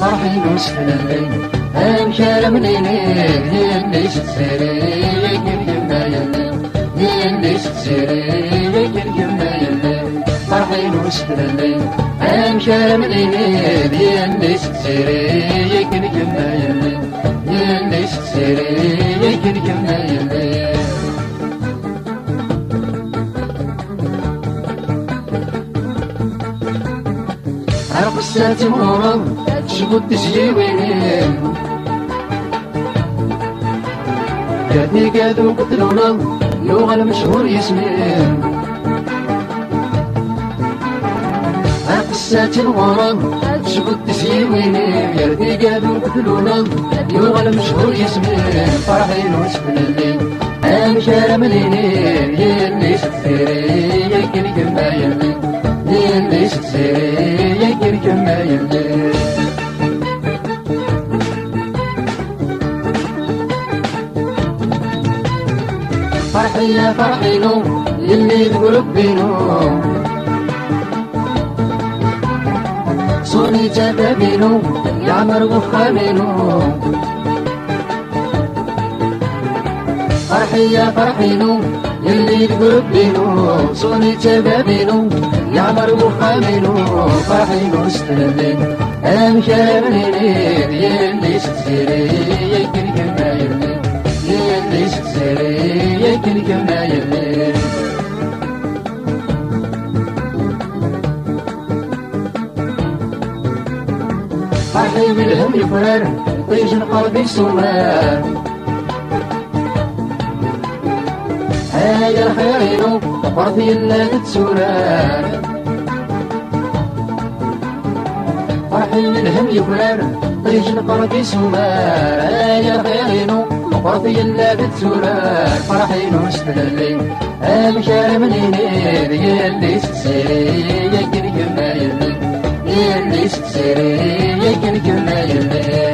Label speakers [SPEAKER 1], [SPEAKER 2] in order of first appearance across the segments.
[SPEAKER 1] فرحي نوصل الليل أمشار منيني يلي ستسيري يكما يلي يلي ستسيري يكما يلي فرحي نوصل الليل أمشار منيني يلي ستسيري يكما يلي يلي ستسيري يكما يلي قصة مغرب شبط تسجيوين كاتي كادو قتلونا لغة المشهور يسمين قصة مغرب شبط تسجيوين كاتي كادو قتلونا لغة المشهور يسمين فرحين وسفل الليل أمشار مليني يلي ستفيري يكن كما يلي يلي ستسيري يكن كما يلي فرحي يا فرحينو يلي تقولك بينو صوني جابينو يعمر وخامينو فرحي يا فرحينو يلي تقولك بينو صوني جابينو يعمر وخامينو فرحينو ستلالين أمشار منينين يلي ستسيري يكن كما يلي يلي ستسيري يكن كما يلي فرحي بالهم يفرر طيجن قلبي سمار هاي الخيرينو فرضي لا تتسورار فرحي بالهم يفرر طيجن قلبي سمار هاي الخيرينو فرضي لا تتسورار فرحينو ستلالين أمشار منينين يلي ستسيري يكن كما يلي يلي ستسيري يكن كما يلي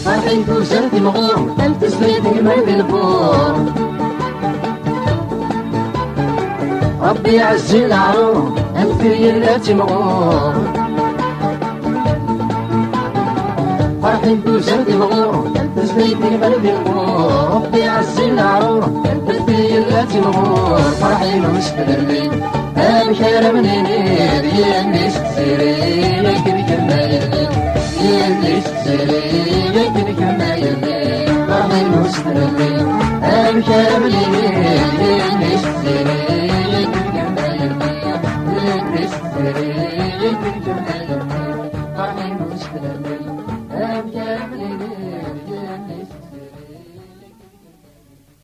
[SPEAKER 1] فرحي توزرت مغور أنت سليتك مرد البور ربي عزي العرور أنت يلاتي مغور فرحي توزرت مغور أنت سليتك مرد البور ربي عزي العرور أنت يلاتي مغور فرحي نوسفل الليل أمشار منينين يلي ستسيري يكن كما يلي يلي ستسيري يكن كما يلي فرحي نوسفل الليل أمشار منينين